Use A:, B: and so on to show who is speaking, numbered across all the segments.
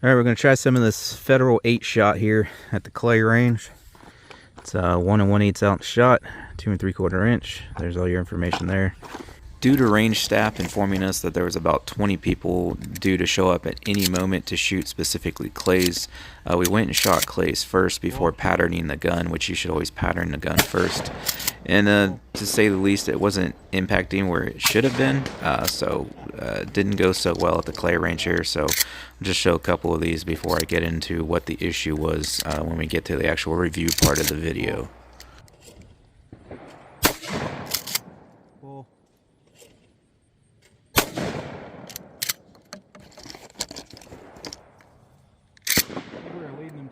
A: All right, we're going to try some of this Federal 8-shot here at the clay range. It's a 1 1/8 ounce shot, 2 3/4 inch. There's all your information there. Due to range staff informing us that there was about 20 people due to show up at any moment to shoot specifically clays, we went and shot clays first before patterning the gun, which you should always pattern the gun first. And to say the least, it wasn't impacting where it should have been, so it didn't go so well at the clay range here. So I'll just show a couple of these before I get into what the issue was when we get to the actual review part of the video.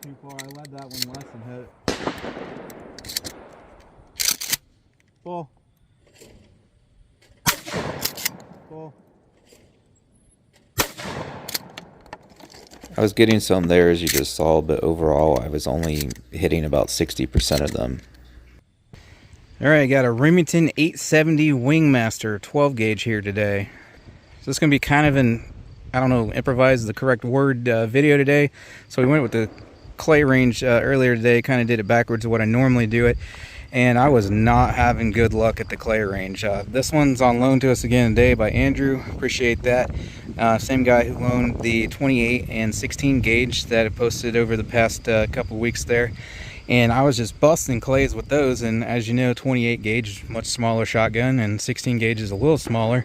B: Too far. I led that one less and hit it. Ball. Ball.
A: I was getting some there, as you just saw, but overall I was only hitting about 60% of them. Alright, I got a Remington 870 Wingmaster 12 gauge here today. So it's going to be kind of an, I don't know, improvise the correct word, video today. So we went with the clay range earlier today, kind of did it backwards of what I normally do it, and I was not having good luck at the clay range. This one's on loan to us again today by Andrew. Appreciate that. Same guy who loaned the 28 and 16 gauge that I posted over the past couple weeks there, and I was just busting clays with those. And as you know, 28 gauge is much smaller shotgun, and 16 gauge is a little smaller,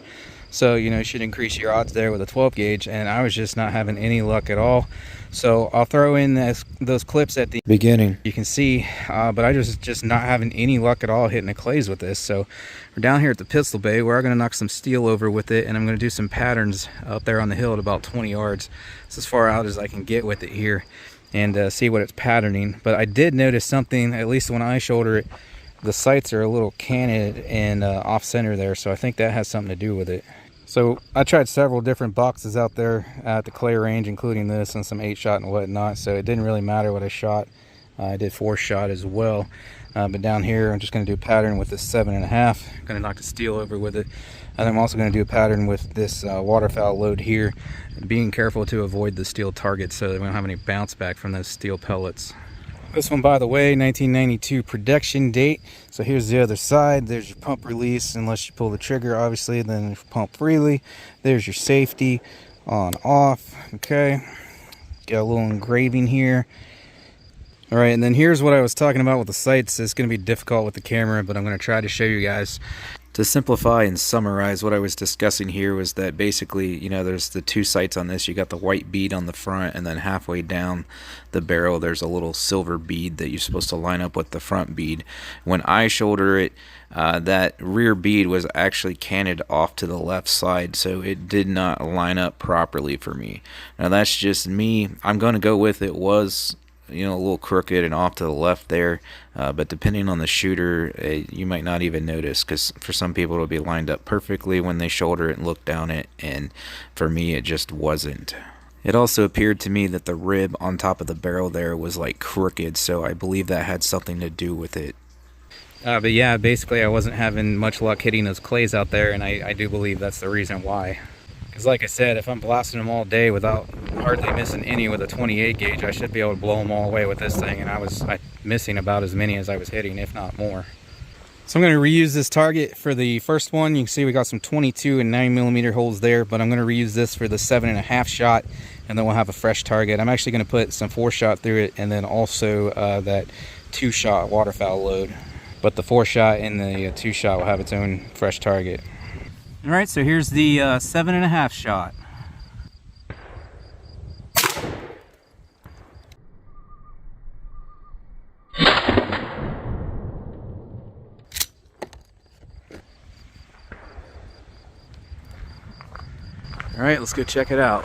A: so you know, you should increase your odds there with a 12 gauge, and I was just not having any luck at all. So I'll throw in those clips at the beginning, you can see, but I just not having any luck at all hitting the clays with this. So we're down here at the pistol bay. We're going to knock some steel over with it, and I'm going to do some patterns up there on the hill at about 20 yards. It's as far out as I can get with it here, and see what it's patterning. But I did notice something, at least when I shoulder it, the sights are a little canted and off center there, so I think that has something to do with it. So I tried several different boxes out there at the clay range, including this and some 8-shot and whatnot, so it didn't really matter what I shot. I did 4-shot as well, but down here I'm just going to do a pattern with this 7.5. I'm going to knock the steel over with it, and I'm also going to do a pattern with this waterfowl load here, being careful to avoid the steel target so that we don't have any bounce back from those steel pellets. This one, by the way, 1992 production date. So here's the other side. There's your pump release, unless you pull the trigger, obviously, then you pump freely. There's your safety, on, off. Okay, got a little engraving here. All right, and then here's what I was talking about with the sights. It's going to be difficult with the camera, but I'm going to try to show you guys. To simplify and summarize, what I was discussing here was that basically, you know, there's the two sights on this. You got the white bead on the front, and then halfway down the barrel there's a little silver bead that you're supposed to line up with the front bead. When I shoulder it, that rear bead was actually canted off to the left side, so it did not line up properly for me. Now that's just me. I'm going to go with it was, you know, a little crooked and off to the left there, but depending on the shooter, you might not even notice, because for some people it'll be lined up perfectly when they shoulder it and look down it, and for me it just wasn't. It also appeared to me that the rib on top of the barrel there was like crooked, so I believe that had something to do with it. But yeah, basically I wasn't having much luck hitting those clays out there, and I do believe that's the reason why. Because like I said, if I'm blasting them all day without hardly missing any with a 28 gauge, I should be able to blow them all away with this thing, and I was missing about as many as I was hitting, if not more. So I'm going to reuse this target for the first one. You can see we got some 22 and 9mm holes there, but I'm going to reuse this for the 7.5 shot, and then we'll have a fresh target. I'm actually going to put some 4-shot through it, and then also that 2-shot waterfowl load. But the 4-shot and the 2-shot will have its own fresh target. All right, so here's the 7.5 shot. All right, let's go check it out.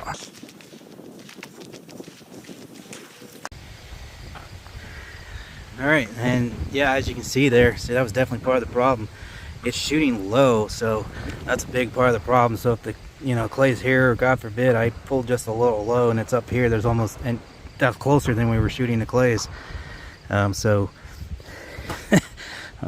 A: All right, and yeah, as you can see there, see, that was definitely part of the problem. It's shooting low, so that's a big part of the problem. So if the, you know, clay's here, or God forbid I pulled just a little low and it's up here, there's almost, and that's closer than we were shooting the clays. So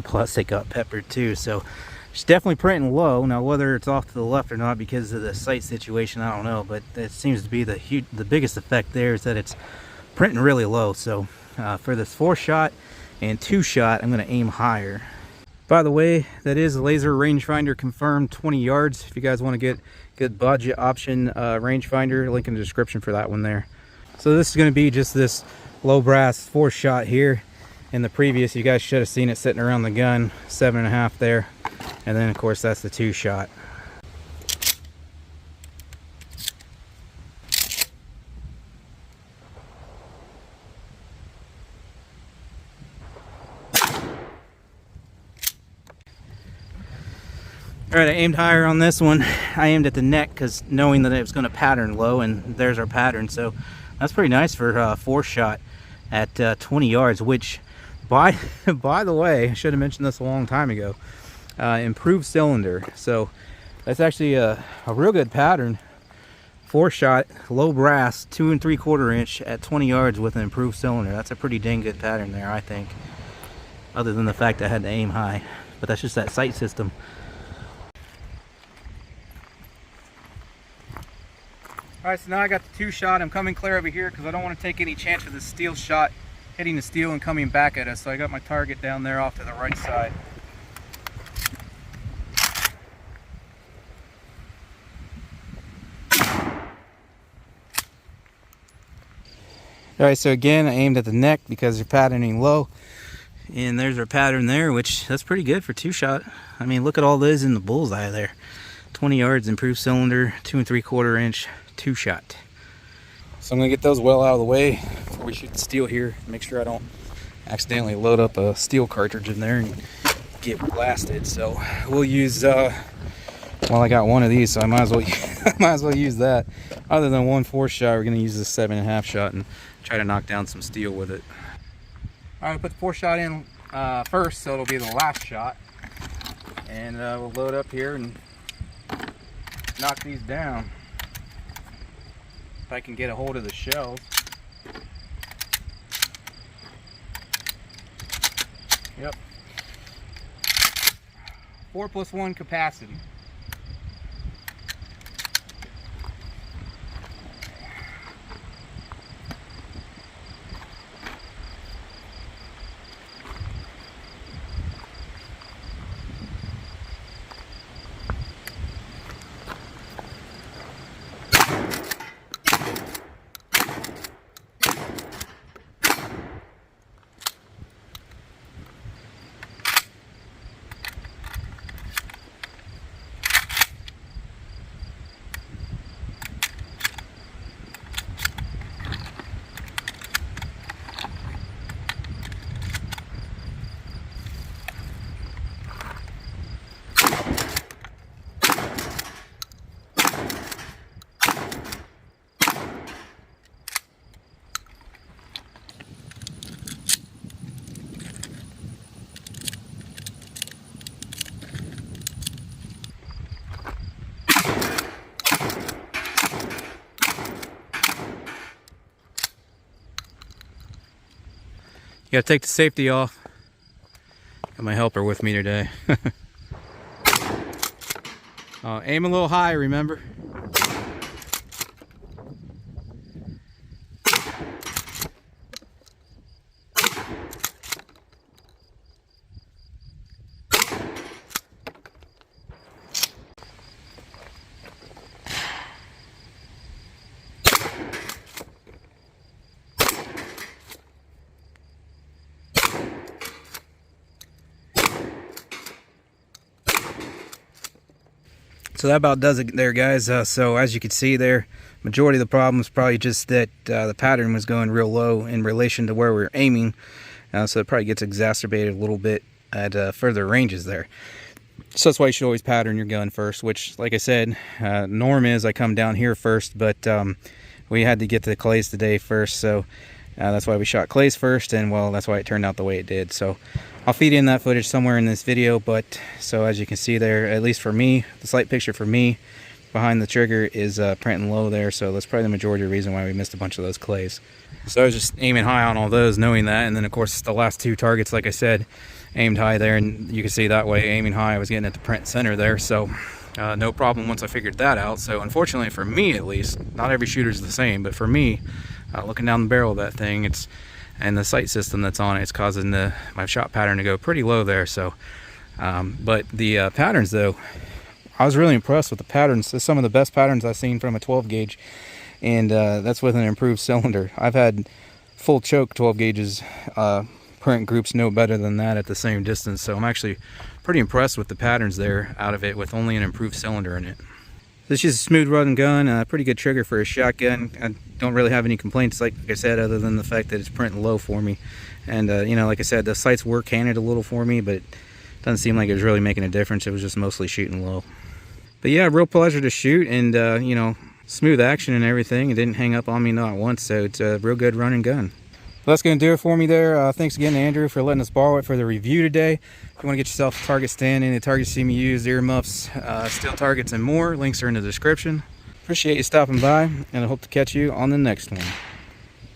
A: plus they got peppered too, so It's definitely printing low. Now whether it's off to the left or not because of the sight situation, I don't know, but it seems to be the biggest effect there is that it's printing really low. So for this 4-shot and 2-shot, I'm going to aim higher. By the way, that is a laser rangefinder confirmed 20 yards. If you guys want to get good budget option rangefinder, link in the description for that one there. So this is going to be just this low brass 4-shot here. In the previous, you guys should have seen it sitting around the gun, 7.5 there. And then of course that's the 2-shot. Alright, I aimed higher on this one. I aimed at the neck because knowing that it was going to pattern low, and there's our pattern. So that's pretty nice for a 4-shot at 20 yards, which by the way, I should have mentioned this a long time ago. Improved cylinder. So that's actually a real good pattern. 4-shot, low brass, 2 3/4 inch at 20 yards with an improved cylinder. That's a pretty dang good pattern there, I think. Other than the fact I had to aim high. But that's just that sight system. Alright, so now I got the 2-shot. I'm coming clear over here because I don't want to take any chance of the steel shot hitting the steel and coming back at us. So I got my target down there off to the right side. Alright, so again, I aimed at the neck because they're patterning low. And there's our pattern there, which that's pretty good for 2-shot. I mean, look at all those in the bullseye there. 20 yards, improved cylinder, 2 3/4 inch, 2-shot. So I'm gonna get those well out of the way before we shoot the steel here. Make sure I don't accidentally load up a steel cartridge in there and get blasted. So we'll use, well, I got one of these, so I might as well use that. Other than one 4-shot, we're gonna use this 7.5 shot and try to knock down some steel with it. All right, put the 4-shot in first, so it'll be the last shot. And we'll load up here and knock these down. If I can get a hold of the shells. Yep. 4+1 capacity. You gotta take the safety off. Got my helper with me today. Aim a little high, remember? So that about does it there, guys. So as you can see there, majority of the problem is probably just that the pattern was going real low in relation to where we were aiming. So it probably gets exacerbated a little bit at further ranges there. So that's why you should always pattern your gun first, which, like I said, norm is I come down here first, but we had to get to the clays today first, so that's why we shot clays first, and well, that's why it turned out the way it did. So I'll feed in that footage somewhere in this video, but so as you can see there, at least for me, the slight picture for me, behind the trigger is printing low there, so that's probably the majority of the reason why we missed a bunch of those clays. So I was just aiming high on all those, knowing that, and then of course the last 2 targets, like I said, aimed high there, and you can see that way aiming high I was getting at the print center there, so no problem once I figured that out. So unfortunately for me, at least, not every shooter's the same, but for me, looking down the barrel of that thing, and the sight system that's on it, it's causing my shot pattern to go pretty low there. So but the patterns though, I was really impressed with the patterns. It's some of the best patterns I've seen from a 12 gauge, and that's with an improved cylinder. I've had full choke 12 gauges print groups no better than that at the same distance, so I'm actually pretty impressed with the patterns there out of it with only an improved cylinder in it. This is a smooth run gun, pretty good trigger for a shotgun. I don't really have any complaints, like I said, other than the fact that it's printing low for me. And you know, like I said, the sights were canted a little for me, but it doesn't seem like it was really making a difference. It was just mostly shooting low. But yeah, real pleasure to shoot, and you know, smooth action and everything. It didn't hang up on me not once, so it's a real good running gun. Well, that's going to do it for me there. Thanks again to Andrew for letting us borrow it for the review today. If you want to get yourself a target stand, any targets you see me use, earmuffs, steel targets, and more, links are in the description. Appreciate you stopping by, and I hope to catch you on the next one.